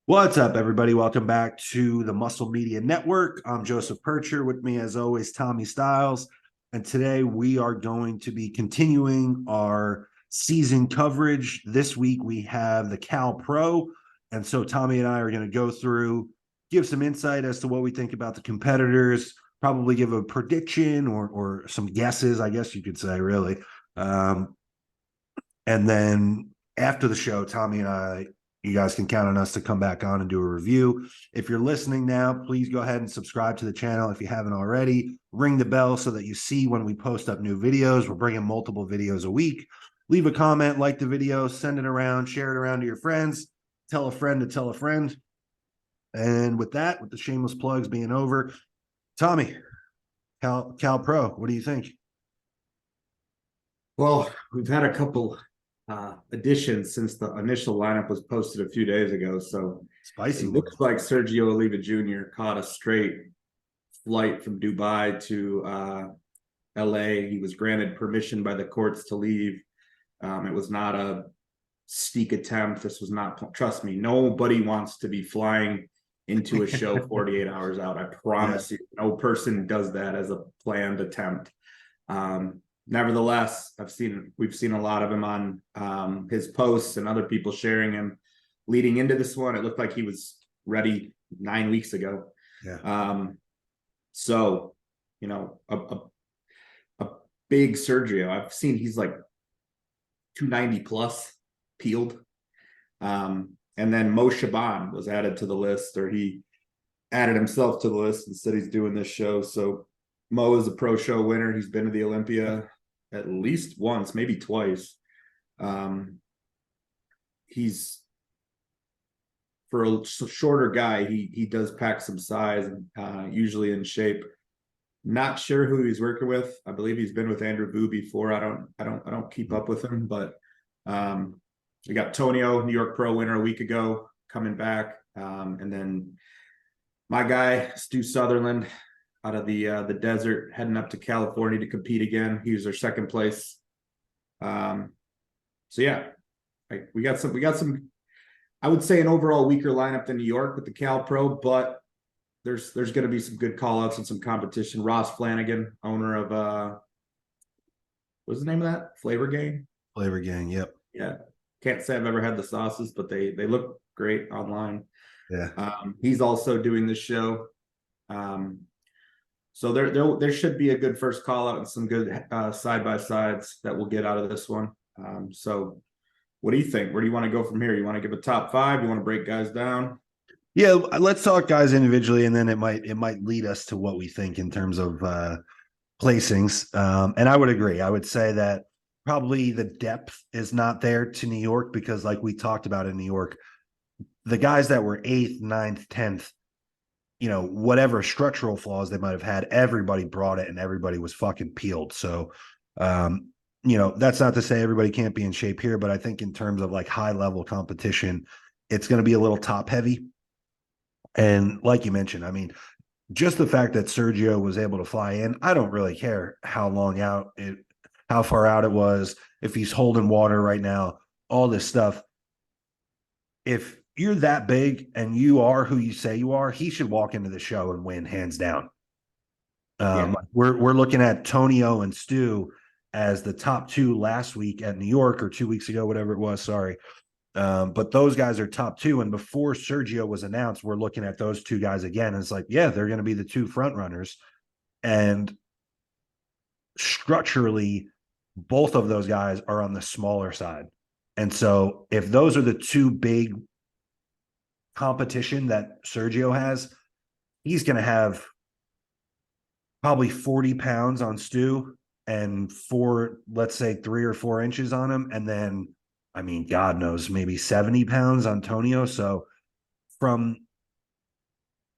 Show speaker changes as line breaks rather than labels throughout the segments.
What's up, everybody? Welcome back to the Muscle Media Network. I'm Joseph PIRCHER. With me, as always, Tommy Styles. And today we are going to be continuing our season coverage. This week we have the Cal Pro. And so Tommy and I are going to go through, give some insight as to what we think about the competitors, probably give a prediction or some guesses, I guess you could say, really. And then after the show, Tommy and I, you guys can count on us to come back on and do a review. If you're listening now, please go ahead and subscribe to the channel if you haven't already. Ring the bell so that you see when we post up new videos. We're bringing multiple videos a week. Leave a comment, like the video, send it around, share it around to your friends, tell a friend to tell a friend. And with that, with the shameless plugs being over, Tommy, Cal Pro, what do you think?
Well, we've had a couple additions since the initial lineup was posted a few days ago. So
Spicy
it looks like Sergio Oliva Jr. caught a straight flight from Dubai to LA. He was granted permission by the courts to leave. It was not a sneak attempt. This was not, trust me, nobody wants to be flying into a show 48 hours out. I promise you, no person does that as a planned attempt. Nevertheless, we've seen a lot of him on his posts and other people sharing him leading into this one. It looked like he was ready 9 weeks ago.
Yeah.
So, you know, a big Sergio. I've seen he's like 290 plus peeled. And then Mo Shaban was added to the list, or he added himself to the list and said he's doing this show. So Mo is a pro show winner. He's been to the Olympia at least once, maybe twice. He's, for a shorter guy, he does pack some size and usually in shape. Not sure who he's working with. I believe he's been with Andrew Vu before. I don't keep up with him, but we got Tonio, New York Pro winner a week ago, coming back, and then my guy Stu Sutherland out of the desert, heading up to California to compete again. He was our second place. So yeah, we got some. I would say an overall weaker lineup than New York with the Cal Pro, but there's going to be some good call outs and some competition. Ross Flanagan, owner of what's the name of that? Flavor Gang.
Flavor Gang. Yep.
Yeah. Can't say I've ever had the sauces, but they look great online.
Yeah.
He's also doing this show. So there should be a good first call out and some good side by sides that we'll get out of this one. So what do you think? Where do you want to go from here? You want to give a top five? You want to break guys down?
Yeah, let's talk guys individually, and then it might lead us to what we think in terms of placings. And I would agree. I would say that probably the depth is not there to New York because, like we talked about in New York, the guys that were 8th, 9th, 10th, you know, whatever structural flaws they might have had, everybody brought it and everybody was fucking peeled. So, you know, that's not to say everybody can't be in shape here, but I think in terms of like high level competition, it's going to be a little top heavy. And like you mentioned, I mean, just the fact that Sergio was able to fly in, I don't really care how far out it was, if he's holding water right now, all this stuff. If you're that big and you are who you say you are, he should walk into the show and win hands down. We're looking at Tonio and Stu as the top two last week at New York, or 2 weeks ago, whatever it was. Sorry. But those guys are top two. And before Sergio was announced, we're looking at those two guys again. And it's like, yeah, they're going to be the two front runners. And structurally, both of those guys are on the smaller side. And so if those are the two big competition that Sergio has, he's going to have probably 40 pounds on Stu and let's say 3 or 4 inches on him. And then, I mean, God knows, maybe 70 pounds on Tonio. So from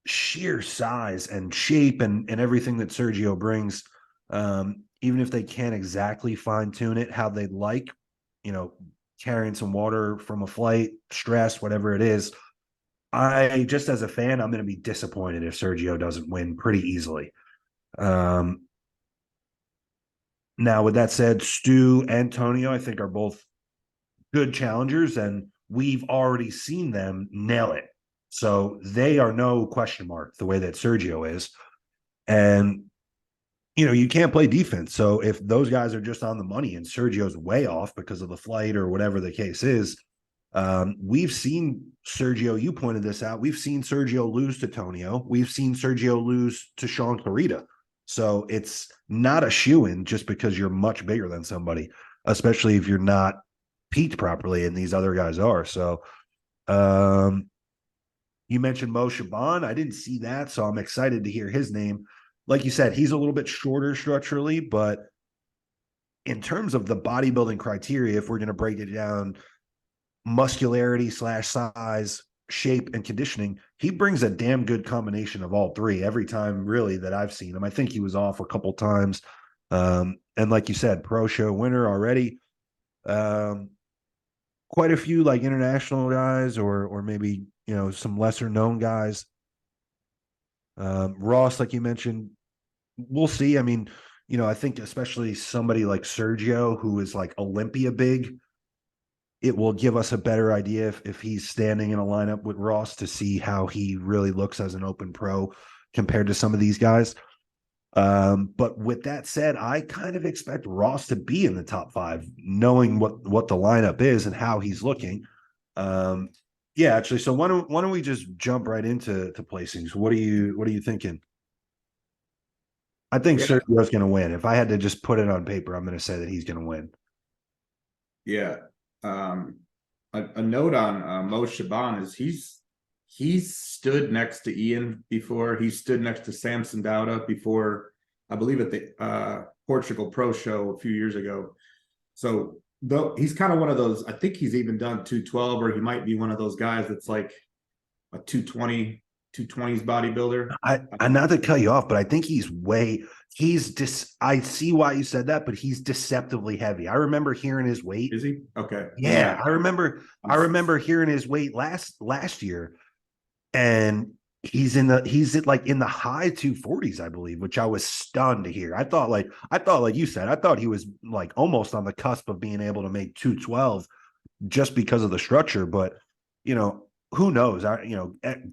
sheer size and shape and everything that Sergio brings, even if they can't exactly fine tune it how they'd like, you know, carrying some water from a flight, stress, whatever it is, I just as a fan, I'm going to be disappointed if Sergio doesn't win pretty easily. Now, with that said, Stu and Tonio, I think, are both good challengers, and we've already seen them nail it So they are no question mark the way that Sergio is. And, you can't play defense. So if those guys are just on the money and Sergio's way off because of the flight or whatever the case is, we've seen Sergio, you pointed this out. We've seen Sergio lose to Tonio. We've seen Sergio lose to Sean Clarita. So it's not a shoo-in just because you're much bigger than somebody, especially if you're not peaked properly and these other guys are. So you mentioned Mo Shaban. I didn't see that, so I'm excited to hear his name. Like you said, he's a little bit shorter structurally, but in terms of the bodybuilding criteria, if we're going to break it down, muscularity / size, shape, and conditioning, he brings a damn good combination of all three every time, really, that I've seen him. I think he was off a couple times. And like you said, pro show winner already. Quite a few like international guys or maybe, some lesser known guys. Ross, like you mentioned, we'll see. I mean, I think especially somebody like Sergio, who is like Olympia big, it will give us a better idea if he's standing in a lineup with Ross to see how he really looks as an open pro compared to some of these guys. But with that said, I kind of expect Ross to be in the top 5, knowing what the lineup is and how he's looking. Yeah, actually, so why don't we just jump right into placings? What are you thinking? I think
Yeah,
Sergio's going to win. If I had to just put it on paper, I'm going to say that he's going to win.
yeah. A note on Mo Shaban is he's stood next to Ian before. He stood next to Samson Dauda before, I believe, at the Portugal Pro Show a few years ago. So though he's kind of one of those, I think he's even done 212, or he might be one of those guys that's like a 220, 220s bodybuilder.
I not to cut you off, but I think I see why you said that, but he's deceptively heavy. I remember hearing his weight.
Is he? Okay.
Yeah, I remember hearing his weight last year, and he's in the high 240s, I believe, which I was stunned to hear. I thought like you said, I thought he was like almost on the cusp of being able to make 212 just because of the structure, but who knows?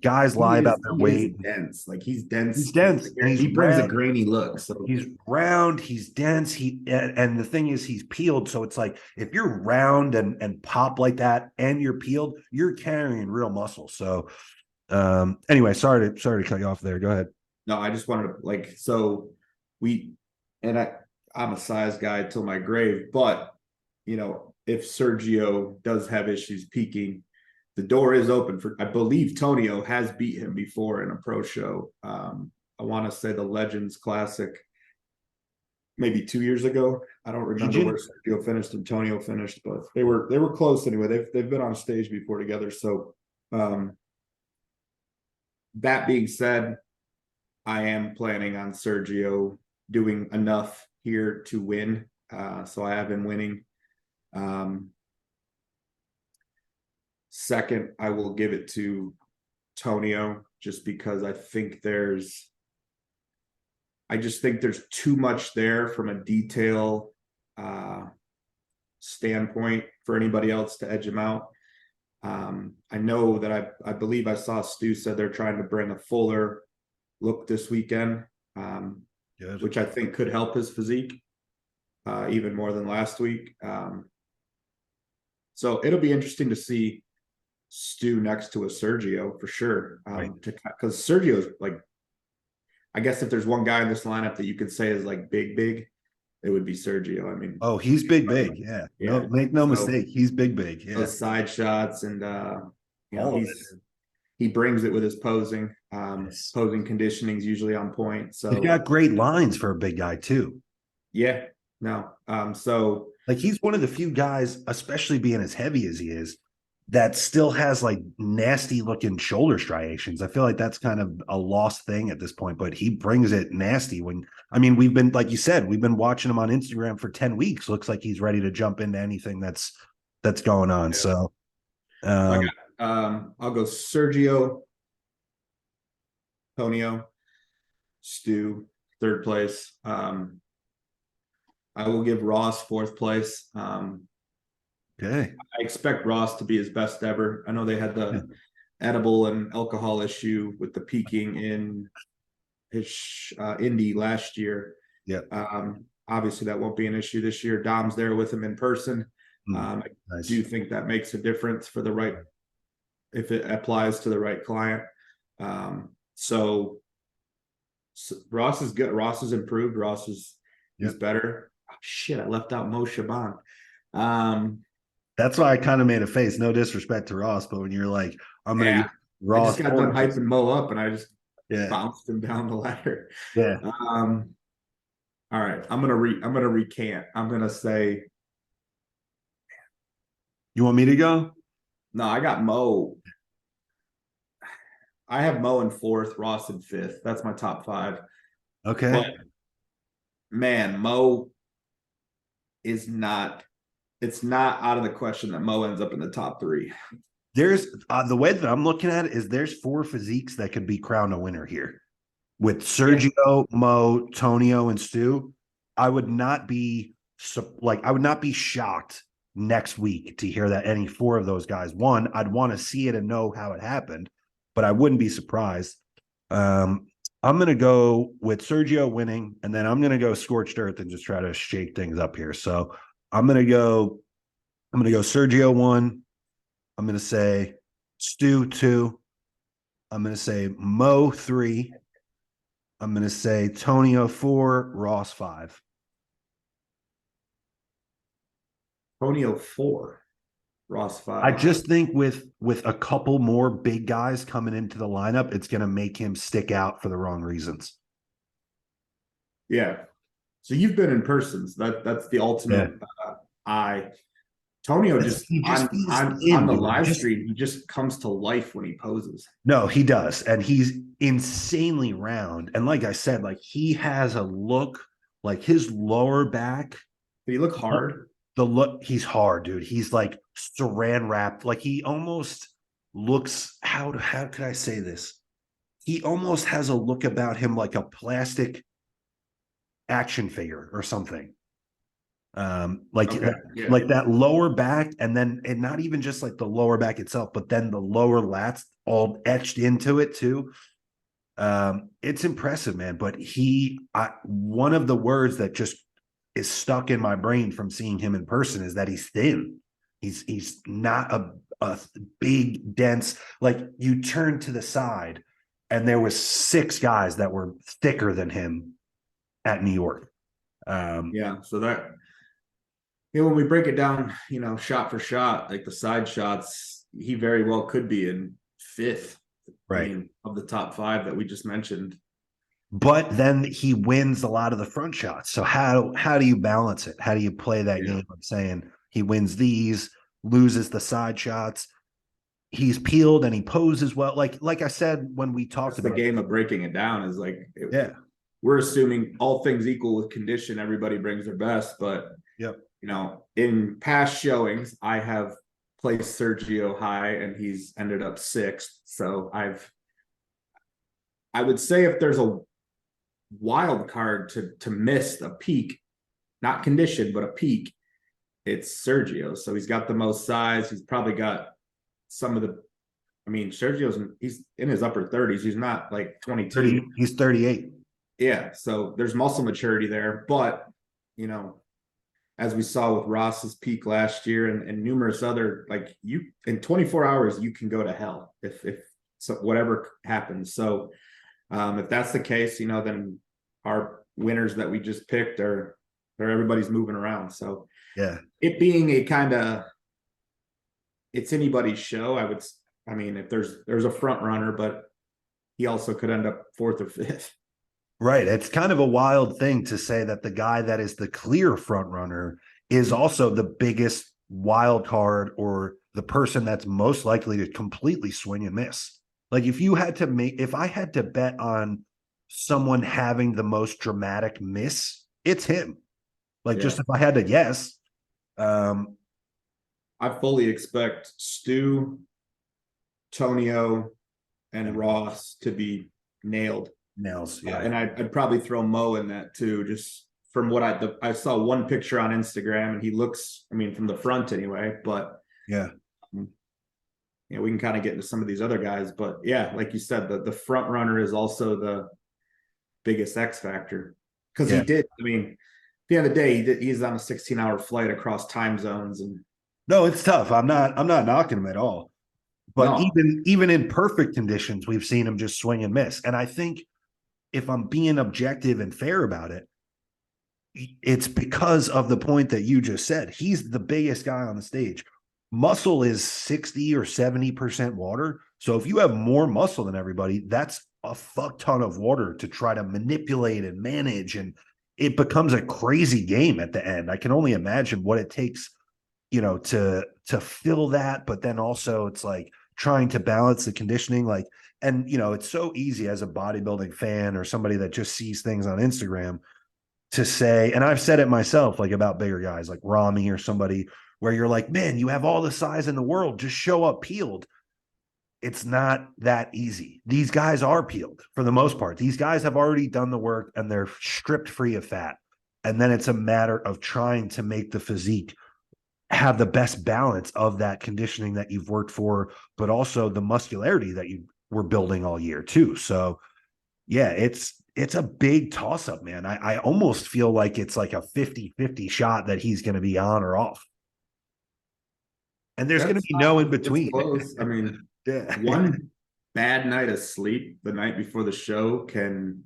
Guys lie about their weight.
Dense. Like he's dense.
He's dense, and
he brings a grainy look. So
he's round, he's dense. And the thing is, he's peeled. So it's like if you're round and pop like that, and you're peeled, you're carrying real muscle. So, anyway, sorry to cut you off there. Go ahead.
No, I just wanted to so I'm a size guy till my grave, but if Sergio does have issues peaking, the door is open for, I believe Tonio has beat him before in a pro show. I want to say the Legends Classic, maybe 2 years ago. I don't remember where Sergio finished and Tonio finished, but they were close anyway. They've been on stage before together. So that being said, I am planning on Sergio doing enough here to win. So I have him winning. Second, I will give it to Tonio just because I just think there's too much there from a detail standpoint for anybody else to edge him out. I know that I believe I saw Stu said they're trying to bring a fuller look this weekend, which I think could help his physique even more than last week. So it'll be interesting to see Stu next to a Sergio for sure. Because Sergio is like, I guess if there's one guy in this lineup that you could say is like big, it would be Sergio. I mean,
he's big. Yeah. No, make no mistake, he's big. Yeah.
Those side shots and he brings it with his posing. Posing conditioning is usually on point. So
he's got great lines for a big guy too.
Yeah. No. So
like he's one of the few guys, especially being as heavy as he is, that still has like nasty looking shoulder striations. I feel like that's kind of a lost thing at this point, but he brings it nasty we've been, like you said, we've been watching him on Instagram for 10 weeks. Looks like he's ready to jump into anything that's going on. Yeah. So
I'll go Sergio, Tonio, Stu, third place. I will give Ross fourth place.
Okay.
I expect Ross to be his best ever. I know they had the edible and alcohol issue with the peaking in his Indy last year.
Yeah.
Obviously that won't be an issue this year. Dom's there with him in person. I do think that makes a difference for the right, if it applies to the right client. So Ross is good. Ross is improved. Ross is he's better. Oh, shit, I left out Mo Shaban.
That's why I kind of made a face. No disrespect to Ross, but when you're like, I'm gonna use Ross,
I just got done hyping Mo up, and I just
yeah,
bounced him down the ladder.
Yeah.
All right, I'm gonna recant. I'm gonna say,
you want me to go?
No, I got Mo. I have Mo in fourth, Ross in fifth. That's my top five.
Okay.
But man, Mo is not. It's not out of the question that Mo ends up in the top three.
There's the way that I'm looking at it is there's 4 physiques that could be crowned a winner here with Sergio, Mo, Tonio, and Stu. I would not be shocked next week to hear that any 4 of those guys won. I'd want to see it and know how it happened, but I wouldn't be surprised. I'm going to go with Sergio winning, and then I'm going to go scorched earth and just try to shake things up here. So I'm going to go Sergio 1. I'm going to say Stu 2. I'm going to say Mo 3. I'm going to say Tonio 4, Ross 5.
Tonio 4, Ross 5.
I just think with a couple more big guys coming into the lineup, it's going to make him stick out for the wrong reasons.
Yeah. So you've been in persons. That's the ultimate Tonio just on the live stream, he just comes to life when he poses.
No, he does. And he's insanely round. And like I said, like he has a look like his lower back.
Did he look hard?
The look, he's hard, dude. He's like saran wrapped. Like he almost looks, how could I say this? He almost has a look about him like a plastic action figure or something. Like that lower back, and not even just like the lower back itself, but then the lower lats all etched into it too. It's impressive, man. But one of the words that just is stuck in my brain from seeing him in person is that he's thin. He's not a big, dense, like you turn to the side and there was 6 guys that were thicker than him at New York.
So that, when we break it down, shot for shot, like the side shots, he very well could be in 5th,
right,
of the top 5 that we just mentioned.
But then he wins a lot of the front shots. So how do you balance it? How do you play that game of saying he wins these, loses the side shots? He's peeled and he poses well. Like I said when we talked about
the game of breaking it down is like,
we're
assuming all things equal with condition, everybody brings their best. But in past showings, I have placed Sergio high and he's ended up 6th. So I would say if there's a wild card to miss a peak, not condition, but a peak, it's Sergio. So he's got the most size. He's probably got some of the, he's in his upper 30s. He's not like 22.
He's 38.
Yeah. So there's muscle maturity there. But, as we saw with Ross's peak last year and numerous other, like in 24 hours, you can go to hell if so whatever happens. So if that's the case, then our winners that we just picked are everybody's moving around. So it being a kind of, it's anybody's show. If there's a front runner, but he also could end up 4th or 5th.
Right. It's kind of a wild thing to say that the guy that is the clear front runner is also the biggest wild card or the person that's most likely to completely swing and miss. Like if I had to bet on someone having the most dramatic miss, it's him. Like just if I had to guess.
I fully expect Stu, Tonio, and Ross to be nails. And I'd probably throw Mo in that too, just from what I saw one picture on Instagram and he looks, from the front anyway, but we can kind of get into some of these other guys, but yeah, like you said, the front runner is also the biggest X factor, because
Yeah.
I mean, at the end of the day, he's on a 16-hour flight across time zones, and
No, it's tough. I'm not knocking him at all. But
no,
even in perfect conditions, we've seen him just swing and miss. And I think if I'm being objective and fair about it, it's because of the point that you just said. He's the biggest guy on the stage. Muscle is 60 or 70% water. So if you have more muscle than everybody, that's a fuck ton of water to try to manipulate and manage. And it becomes a crazy game at the end. I can only imagine what it takes, to fill that. But then also it's like trying to balance the conditioning. Like, and it's so easy as a bodybuilding fan or somebody that just sees things on Instagram to say, and I've said it myself, like about bigger guys like Rami or somebody, where you're like, man, you have all the size in the world, just show up peeled. It's not that easy. These guys are peeled for the most part. These guys have already done the work and they're stripped free of fat. And then it's a matter of trying to make the physique have the best balance of that conditioning that you've worked for, but also the muscularity that you were building all year too. So yeah, it's a big toss up, man. I almost feel like it's like a 50-50 shot that he's going to be on or off. And there's going to be no in between.
it's close. I mean,
Yeah.
one bad night of sleep the night before the show can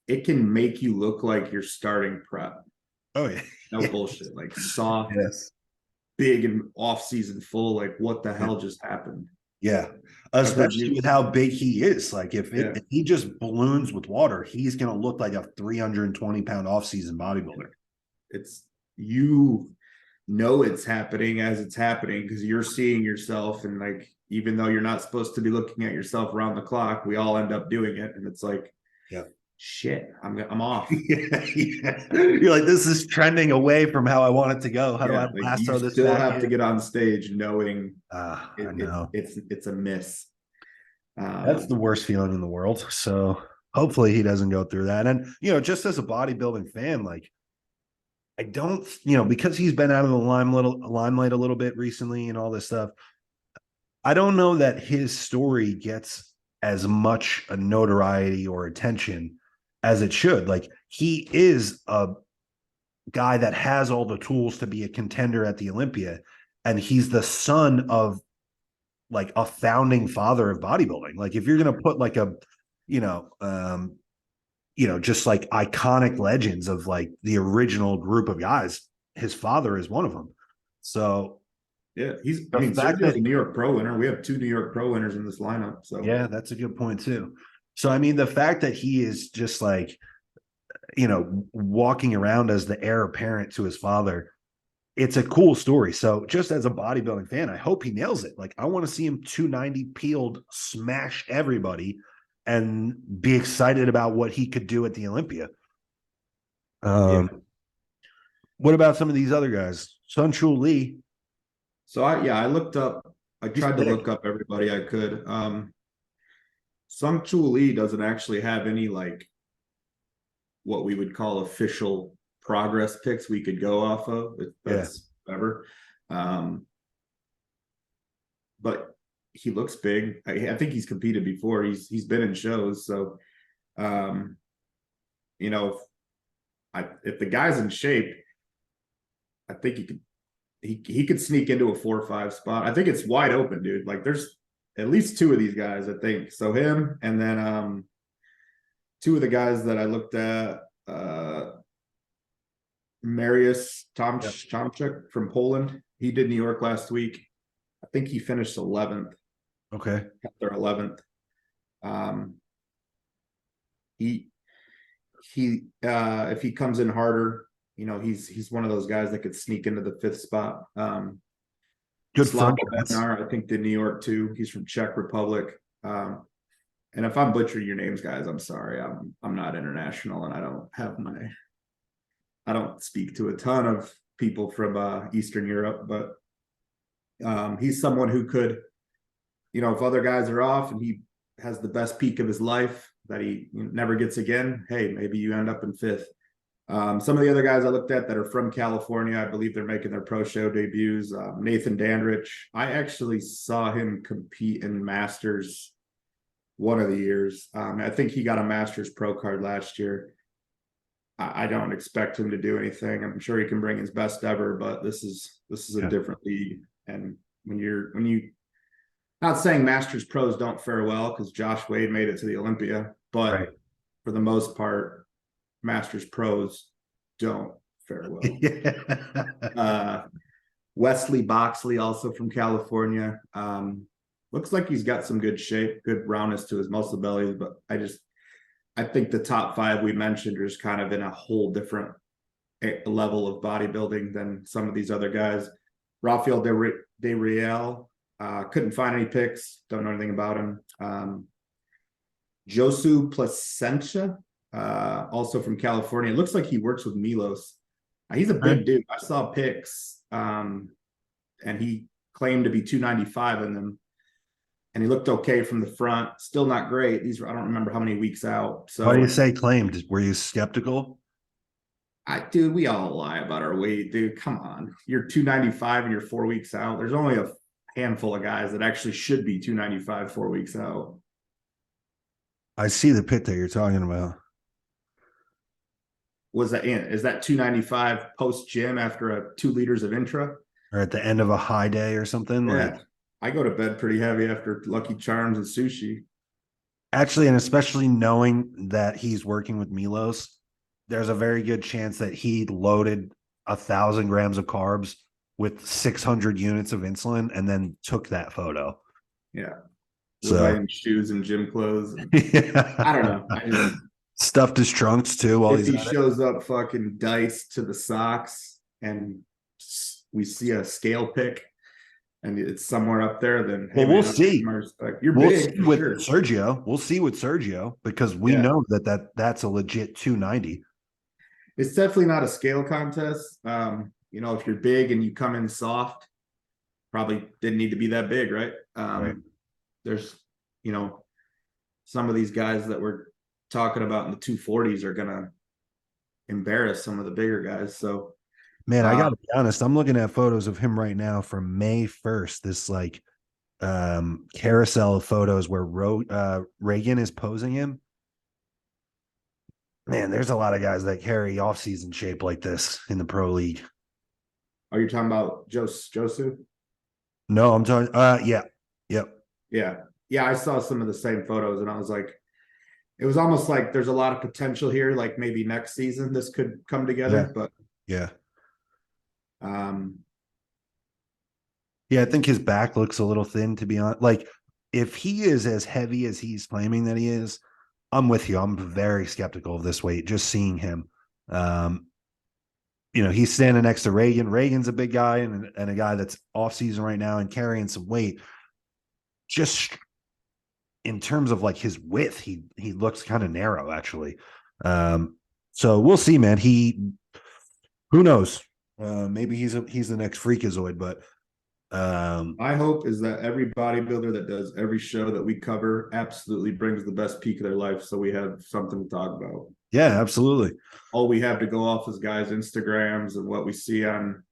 make you look like you're starting prep.
Oh yeah.
No bullshit. Like soft,
Yes.
big and off season full. Like what the hell just happened?
Yeah. Especially with how big he is. Like if he just balloons with water, he's going to look like a 320-pound off-season bodybuilder.
It's it's happening as it's happening, because you're seeing yourself, and like, even though you're not supposed to be looking at yourself around the clock, we all end up doing it. And it's like,
yeah,
shit, I'm off.
Yeah. You're like, this is trending away from how I want it to go. How do I
like,
lasso
you
this
still
back
have
in?
to get on stage knowing
I know.
it's a miss.
That's the worst feeling in the world. So hopefully he doesn't go through that. And just as a bodybuilding fan, like, I don't, because he's been out of the limelight a little bit recently and all this stuff, I don't know that his story gets as much a notoriety or attention as it should. Like, he is a guy that has all the tools to be a contender at the Olympia, and he's the son of like a founding father of bodybuilding. Like, if you're going to put like a, just like iconic legends of like the original group of guys, his father is one of them. So
yeah, Sergio's a New York Pro winner. We have 2 New York Pro winners in this lineup. So
yeah, that's a good point too. So I mean, the fact that he is just like, walking around as the heir apparent to his father, it's a cool story. So just as a bodybuilding fan, I hope he nails it. Like, I want to see him 290 peeled, smash everybody, and be excited about what he could do at the Olympia. What about some of these other guys? Sun Chul Lee.
So I looked up, I tried to look up everybody I could. Sun Chul Lee doesn't actually have any like what we would call official progress picks we could go off of. That's whatever. But he looks big. I think he's competed before. He's been in shows. So, if the guy's in shape, I think he could sneak into a 4 or 5 spot. I think it's wide open, dude. Like, there's at least 2 of these guys, I think. So him, and then 2 of the guys that I looked at, Mariusz Tomczyk from Poland. He did New York last week. I think he finished 11th.
Okay.
Their 11th. He if he comes in harder, he's one of those guys that could sneak into the 5th spot.
Good
Slava
fun.
Bednar, I think, did New York too. He's from Czech Republic. And if I'm butchering your names, guys, I'm sorry. I'm not international, and I don't speak to a ton of people from Eastern Europe, but he's someone who could, if other guys are off and he has the best peak of his life that he never gets again, hey, maybe you end up in 5th. Some of the other guys I looked at that are from California, I believe they're making their pro show debuts. Nathan Dandridge, I actually saw him compete in Masters one of the years. I think he got a Masters pro card last year. I don't expect him to do anything. I'm sure he can bring his best ever, but this is a different league. And when you not saying Masters pros don't fare well, because Josh Wade made it to the Olympia, but for the most part, Masters pros don't fare well. Wesley Boxley, also from California. Looks like he's got some good shape, good roundness to his muscle belly, but I think the top 5 we mentioned are just kind of in a whole different level of bodybuilding than some of these other guys. Rafael De Real, couldn't find any pics, don't know anything about him. Josu Placentia, also from California. It looks like he works with Milos. He's a big dude. I saw pics, and he claimed to be 295 in them. And he looked okay from the front. Still not great. These were, I don't remember how many weeks out. So
why do you say claimed? Were you skeptical?
Dude, we all lie about our weight, dude. Come on. You're 295 and you're 4 weeks out. There's only a handful of guys that actually should be 295 4 weeks out.
I see the pit that you're talking about.
Was that is that 295 post gym after a 2 liters of intra?
Or at the end of a high day or something?
Yeah.
Like,
I go to bed pretty heavy after Lucky Charms and sushi.
actually, and especially knowing that he's working with Milos, there's a very good chance that he loaded 1,000 grams of carbs with 600 units of insulin and then took that photo.
Yeah.
So
buying shoes and gym clothes. I don't know.
Stuffed his trunks too while
if he shows up fucking diced to the socks and we see a scale pick and it's somewhere up there, then
well, we'll see.
You're
we'll
big
see with
sure.
Sergio. We'll see with Sergio because we know that's a legit 290.
It's definitely not a scale contest. You know, if you're big and you come in soft, probably didn't need to be that big, right? There's, you know, some of these guys that we're talking about in the 240s are gonna embarrass some of the bigger guys. So
man, I gotta be honest, I'm looking at photos of him right now from May 1st, this like carousel of photos where Reagan is posing him. Man, there's a lot of guys that carry off-season shape like this in the pro league.
Are you talking about Joseph?
No, I'm talking
Yeah, I saw some of the same photos and I was like, it was almost like there's a lot of potential here, like maybe next season this could come together. But
I think his back looks a little thin, to be honest. Like, if he is as heavy as he's claiming that he is, I'm with you. I'm very skeptical of this weight, just seeing him. You know, he's standing next to Reagan. Reagan's a big guy and a guy that's off season right now and carrying some weight. Just in terms of like his width, he looks kind of narrow, actually. So we'll see, man. Who knows? Maybe he's the next freakazoid, but
my hope is that every bodybuilder that does every show that we cover absolutely brings the best peak of their life, so we have something to talk about.
Yeah, absolutely.
All we have to go off is guys' Instagrams and what we see on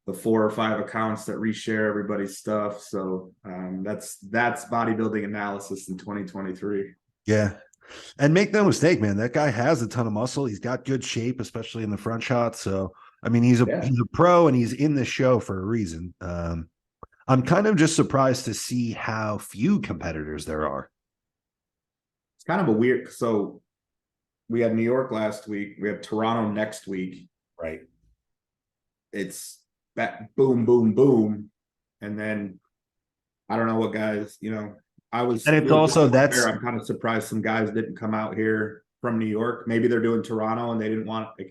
the 4 or 5 accounts that reshare everybody's stuff. So that's bodybuilding analysis in 2023.
Yeah. And make no mistake, man, that guy has a ton of muscle. He's got good shape, especially in the front shot. So, I mean, he's a pro and he's in the show for a reason. I'm kind of just surprised to see how few competitors there are.
It's kind of a weird. So we had New York last week. We have Toronto next week.
Right.
It's that boom, boom, boom. And then I don't know what guys, you know, and it's also I'm kind of surprised some guys didn't come out here from New York. Maybe they're doing Toronto and they didn't want to.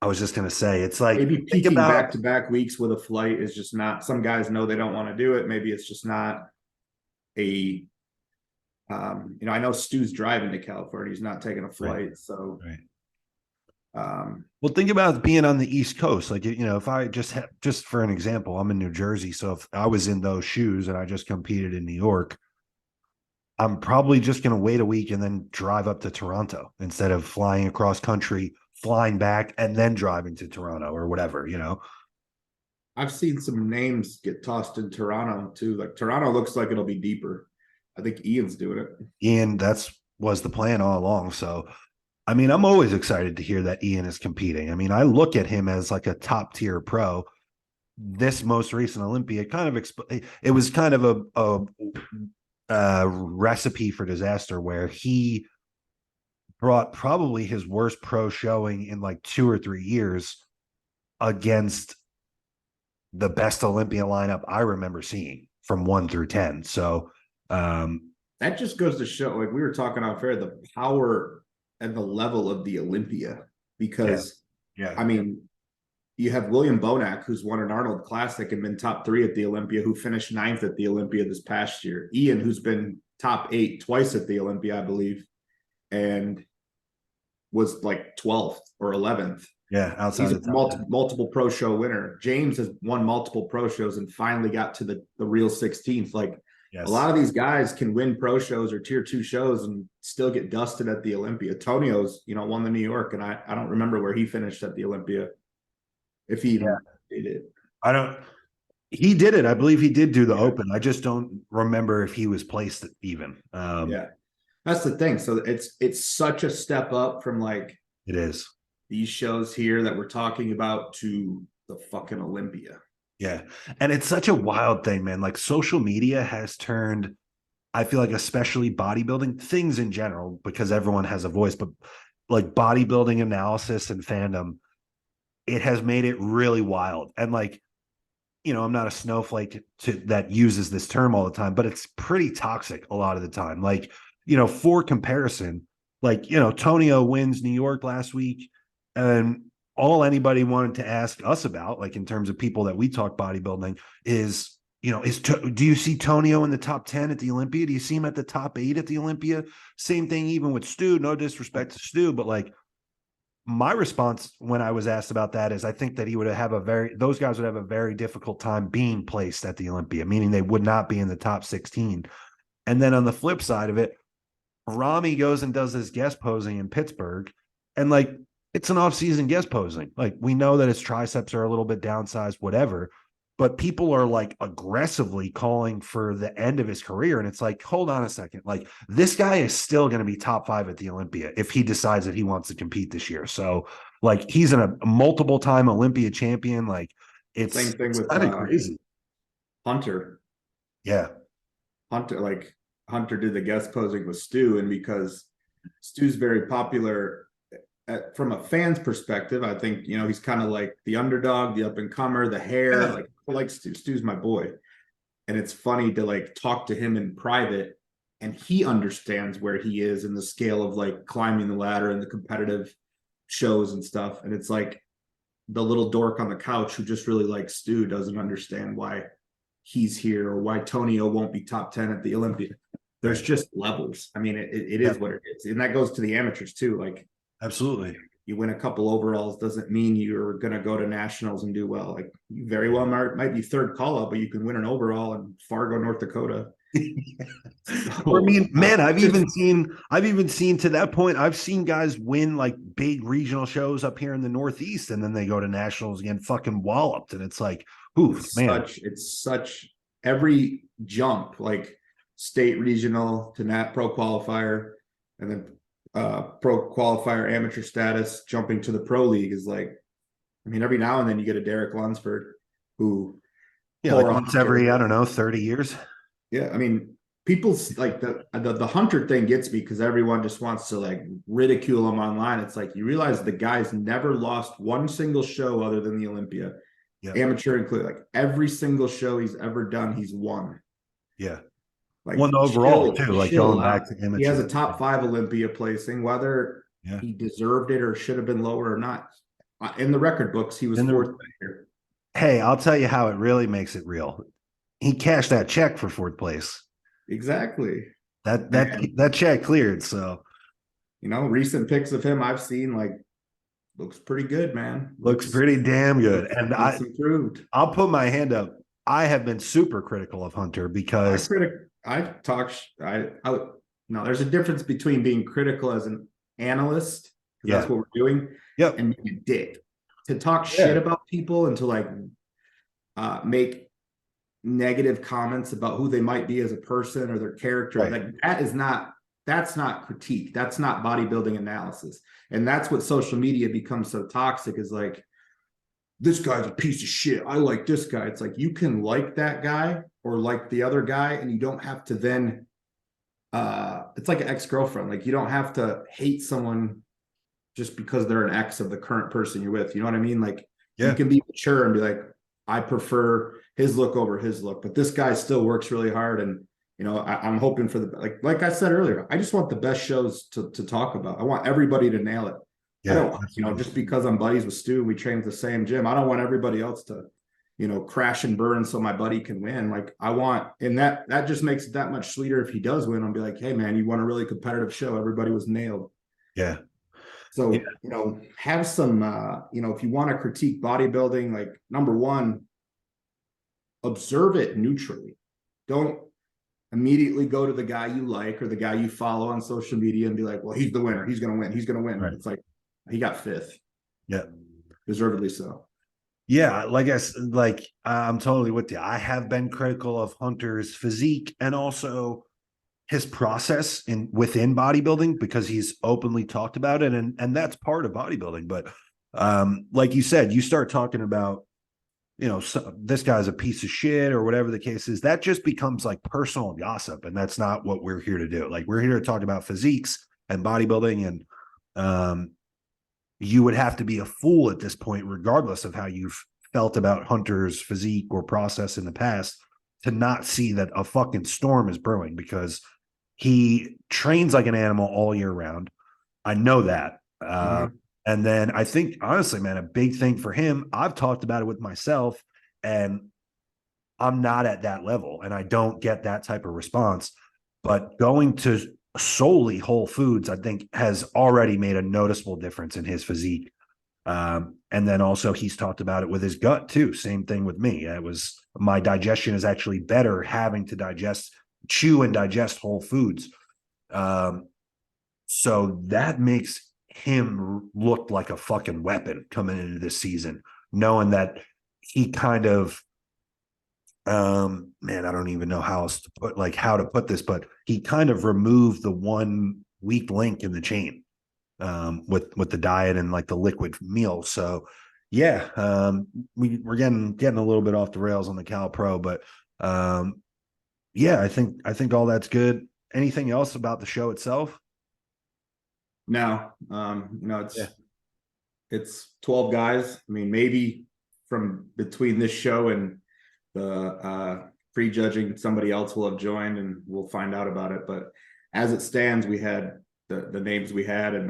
I was just going to say, it's like
maybe peaking back-to-back weeks with a flight is just not, some guys know they don't want to do it. Maybe it's just not you know, I know Stu's driving to California. He's not taking a flight. Right. So,
well, think about being on the East Coast. Like, you know, if I just for an example, I'm in New Jersey. So if I was in those shoes and I just competed in New York, I'm probably just going to wait a week and then drive up to Toronto instead of flying across country flying back and then driving to Toronto or whatever, you know.
I've seen some names get tossed in Toronto too. Like Toronto looks like it'll be deeper. I think Ian's doing it.
Ian, that's was the plan all along. So, I mean, I'm always excited to hear that Ian is competing. I mean, I look at him as like a top tier pro. This most recent Olympia kind of it was kind of a recipe for disaster where he brought probably his worst pro showing in like 2 or 3 years against the best Olympia lineup I remember seeing from 1 through 10. So
that just goes to show, like we were talking on fair, the power and the level of the Olympia. Because
yeah.
I mean, you have William Bonac, who's won an Arnold Classic and been top 3 at the Olympia, who finished 9th at the Olympia this past year. Ian, who's been top 8 twice at the Olympia, I believe, and was like 12th or 11th.
Yeah, outside
he's a multiple pro show winner. James has won multiple pro shows and finally got to the real 16th. Like a lot of these guys can win pro shows or tier 2 shows and still get dusted at the Olympia. Tonio's, won the New York, and I don't remember where he finished at the Olympia. If he even did it.
He did it. I believe he did do the Open. I just don't remember if he was placed even.
That's the thing. So it's such a step up from like
it is
these shows here that we're talking about to the fucking Olympia.
Yeah. And it's such a wild thing, man. Like social media has turned, I feel like, especially bodybuilding things in general, because everyone has a voice, but like bodybuilding analysis and fandom, it has made it really wild. And like, I'm not a snowflake that uses this term all the time, but it's pretty toxic a lot of the time. Like, for comparison, like, Tonio wins New York last week, and all anybody wanted to ask us about, like in terms of people that we talk bodybuilding, is, do you see Tonio in the top 10 at the Olympia? Do you see him at the top 8 at the Olympia? Same thing even with Stu, no disrespect to Stu, but like my response when I was asked about that is I think that those guys would have a very difficult time being placed at the Olympia, meaning they would not be in the top 16. And then on the flip side of it, Rami goes and does his guest posing in Pittsburgh, and like, it's an off-season guest posing. Like, we know that his triceps are a little bit downsized, whatever, but people are like aggressively calling for the end of his career. And it's like, hold on a second. Like, this guy is still going to be top 5 at the Olympia if he decides that he wants to compete this year. So like, he's a multiple time Olympia champion. Like, it's
same thing with
kind of crazy.
Hunter.
Yeah.
Hunter did the guest posing with Stu, and because Stu's very popular from a fan's perspective, I think, he's kind of like the underdog, the up and comer, the hair. Yeah. Like Stu's my boy. And it's funny to like talk to him in private, and he understands where he is in the scale of like climbing the ladder and the competitive shows and stuff. And it's like the little dork on the couch who just really likes Stu doesn't understand why he's here or why Tonio won't be top 10 at the Olympia. There's just levels. I mean, it is what it is. And that goes to the amateurs too. Like,
absolutely.
You win a couple overalls doesn't mean you're going to go to nationals and do well. Like, you very well might be third call up, but you can win an overall in Fargo, North Dakota.
I mean, man, I've even seen to that point, I've seen guys win like big regional shows up here in the Northeast, and then they go to nationals again, fucking walloped. And it's like,
it's such every jump, like state regional to nat pro qualifier, and then pro qualifier amateur status, jumping to the pro league is like, I mean, every now and then you get a Derek Lunsford who,
like once every, 30 years.
Yeah. I mean, people's like the Hunter thing gets me because everyone just wants to like ridicule him online. It's like, you realize the guy's never lost one single show other than the Olympia, amateur included. Like every single show he's ever done, he's won.
Yeah.
Like
one overall too, like going back to amateur.
He has a top 5 Olympia placing, whether he deserved it or should have been lower or not. In the record books, he was 4th here.
Hey, I'll tell you how it really makes it real. He cashed that check for 4th place.
Exactly.
That check cleared. So,
recent pics of him I've seen, like, looks pretty good, man.
Looks pretty damn good. And
improved.
I'll put my hand up. I have been super critical of Hunter because
no, there's a difference between being critical as an analyst, because that's what we're doing,
Yep.
and be a dick, to talk
Yeah.
shit about people and to like make negative comments about who they might be as a person or their character.
Right.
Like that's not critique. That's not bodybuilding analysis. And that's what social media becomes so toxic, is like, this guy's a piece of shit, I like this guy. It's like, you can like that guy or like the other guy, and you don't have to then it's like an ex-girlfriend. Like, you don't have to hate someone just because they're an ex of the current person you're with. You know what I mean? Like, you
Yeah.
can be mature and be like, I prefer his look over his look, but this guy still works really hard. And, you know, I'm hoping for the, like I said earlier, I just want the best shows to talk about. I want everybody to nail it. I
Yeah.
don't, you know, just because I'm buddies with Stu, we train at the same gym, I don't want everybody else to, you know, crash and burn so my buddy can win. Like, I want, and that just makes it that much sweeter if he does win. I'll be like, hey man, you want a really competitive show, everybody was nailed.
Yeah.
So,
Yeah.
you know, have some, you know, if you want to critique bodybuilding, like, number one, observe it neutrally. Don't immediately go to the guy you like or the guy you follow on social media and be like, well, he's the winner, he's going to win, he's going to win.
Right.
It's like, he got fifth.
Yeah.
Deservedly so.
Yeah, like I'm totally with you. I have been critical of Hunter's physique and also his process within bodybuilding, because he's openly talked about it, and that's part of bodybuilding. But like you said, you start talking about, you know, this guy's a piece of shit or whatever the case is, that just becomes like personal gossip, and that's not what we're here to do. Like, we're here to talk about physiques and bodybuilding, and you would have to be a fool at this point, regardless of how you've felt about Hunter's physique or process in the past, to not see that a fucking storm is brewing, because he trains like an animal all year round. I know that. And then I think, honestly, man, a big thing for him, I've talked about it with myself, and I'm not at that level, and I don't get that type of response. But going to solely whole foods, I think, has already made a noticeable difference in his physique. And then also, he's talked about it with his gut too. Same thing with me. It was, my digestion is actually better having to chew and digest whole foods. So that makes him look like a fucking weapon coming into this season, knowing that he kind of, man, I don't even know how to put this, but he kind of removed the one weak link in the chain, with the diet and like the liquid meal. So yeah, we're getting a little bit off the rails on the Cal Pro, but yeah, I think all that's good. Anything else about the show itself?
No, you know, it's 12 guys. I mean, maybe from between this show and the prejudging, somebody else will have joined and we'll find out about it. But as it stands, we had the names we had, and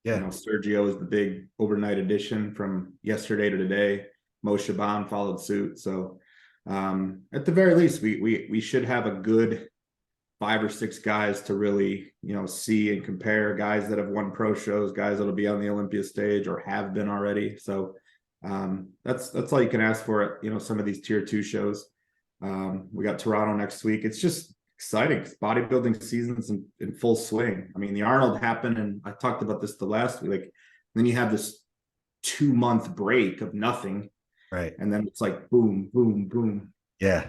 you know, Sergio is the big overnight addition from yesterday to today. Mo Shaban followed suit. So at the very least, we should have a good 5 or 6 guys to really, you know, see and compare, guys that have won pro shows, guys that'll be on the Olympia stage or have been already. So that's all you can ask for at, you know, some of these tier 2 shows. We got Toronto next week. It's just exciting. Bodybuilding season's in full swing. I mean, the Arnold happened, and I talked about this the last week. Like, then you have this 2-month break of nothing,
Right.
And then it's like boom, boom, boom.
Yeah.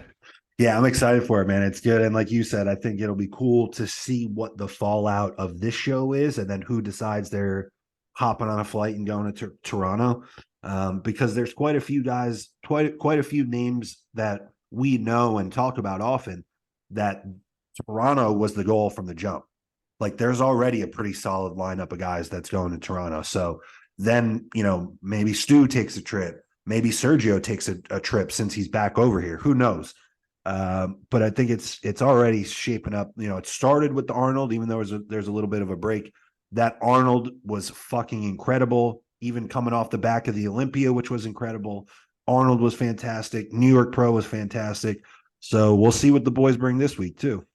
Yeah, I'm excited for it, man. It's good. And like you said, I think it'll be cool to see what the fallout of this show is, and then who decides they're hopping on a flight and going to Toronto. Because there's quite a few guys, quite a few names that we know and talk about often, that Toronto was the goal from the jump. Like, there's already a pretty solid lineup of guys that's going to Toronto. So then, you know, maybe Stu takes a trip. Maybe Sergio takes a trip since he's back over here. Who knows? But I think it's already shaping up. You know, it started with the Arnold, even though there's a little bit of a break. That Arnold was fucking incredible, even coming off the back of the Olympia, which was incredible. Arnold was fantastic. New York Pro was fantastic. So we'll see what the boys bring this week too.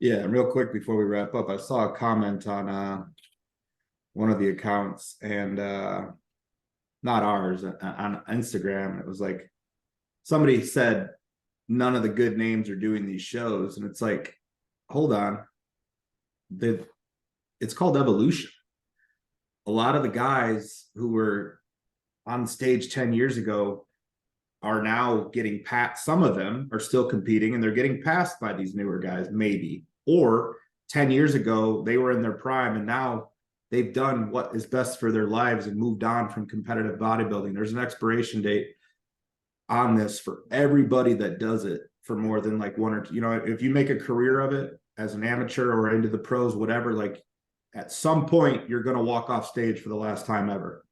Yeah, and real quick before we wrap up, I saw a comment on one of the accounts, and not ours, on Instagram. It was like, somebody said none of the good names are doing these shows, and it's like, hold on, it's called evolution. a lot of the guys who were on stage 10 years ago are now getting passed. Some of them are still competing and they're getting passed by these newer guys, maybe. Or 10 years ago, they were in their prime and now they've done what is best for their lives and moved on from competitive bodybuilding. There's an expiration date on this for everybody that does it for more than like one or two. You know, if you make a career of it as an amateur or into the pros, whatever, like at some point, you're going to walk off stage for the last time ever,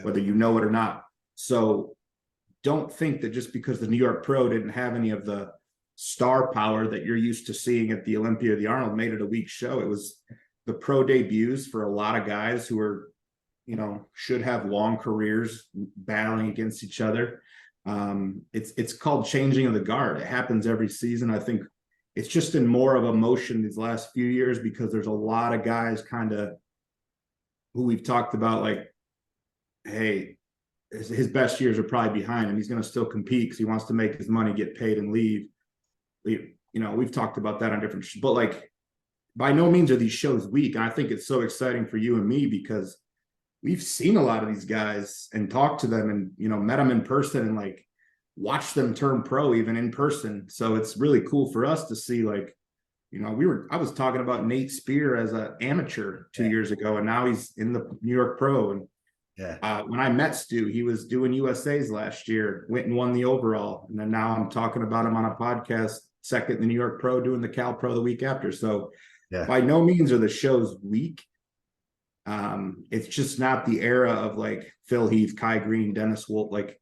whether you know it or not. So don't think that just because the New York Pro didn't have any of the star power that you're used to seeing at the Olympia or the Arnold made it a weak show. It was the pro debuts for a lot of guys who are, you know, should have long careers battling against each other. It's called changing of the guard. It happens every season. I think it's just in more of a motion these last few years because there's a lot of guys kind of who we've talked about, like, hey, his best years are probably behind him. He's going to still compete because he wants to make his money, get paid, and leave. You know, we've talked about that on different, but like, by no means are these shows weak. And I think it's so exciting for you and me because we've seen a lot of these guys and talked to them and, you know, met them in person and like watched them turn pro even in person. So it's really cool for us to see, like, you know, I was talking about Nate Spear as an amateur 2 years ago, and now he's in the New York Pro. And when I met Stu, he was doing USA's last year, went and won the overall. And then now I'm talking about him on a podcast, second in the New York Pro, doing the Cal Pro the week after. So by no means are the shows weak. It's just not the era of like Phil Heath, Kai Green, Dennis Wolf. Like,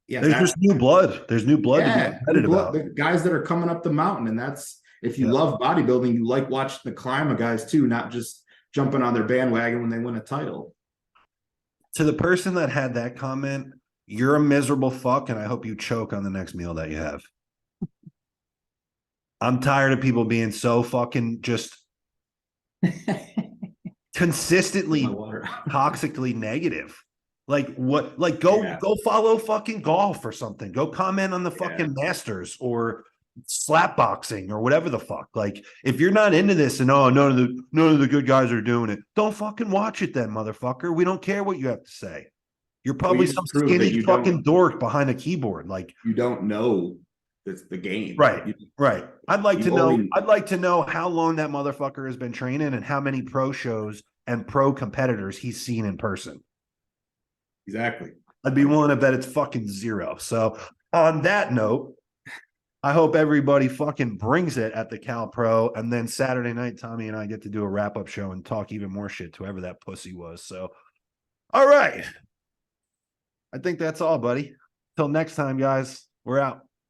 there's just new blood. There's new blood to be excited about.
The guys that are coming up the mountain. And that's, if you love bodybuilding, you like watching the climb of guys too, not just jumping on their bandwagon when they win a title.
To the person that had that comment, you're a miserable fuck, and I hope you choke on the next meal that you have. I'm tired of people being so fucking just consistently toxically negative. Like what? Like go follow fucking golf or something. Go comment on the fucking Masters or slap boxing or whatever the fuck. Like, if you're not into this and none of the good guys are doing it, don't fucking watch it then, motherfucker. We don't care what you have to say. You're probably some skinny fucking dork behind a keyboard. Like,
you don't know it's the game.
Right. I'd like to know how long that motherfucker has been training and how many pro shows and pro competitors he's seen in person.
Exactly.
I'd be willing to bet it's fucking zero. So on that note, I hope everybody fucking brings it at the Cal Pro. And then Saturday night, Tommy and I get to do a wrap-up show and talk even more shit to whoever that pussy was. So, all right. I think that's all, buddy. Till next time, guys. We're out.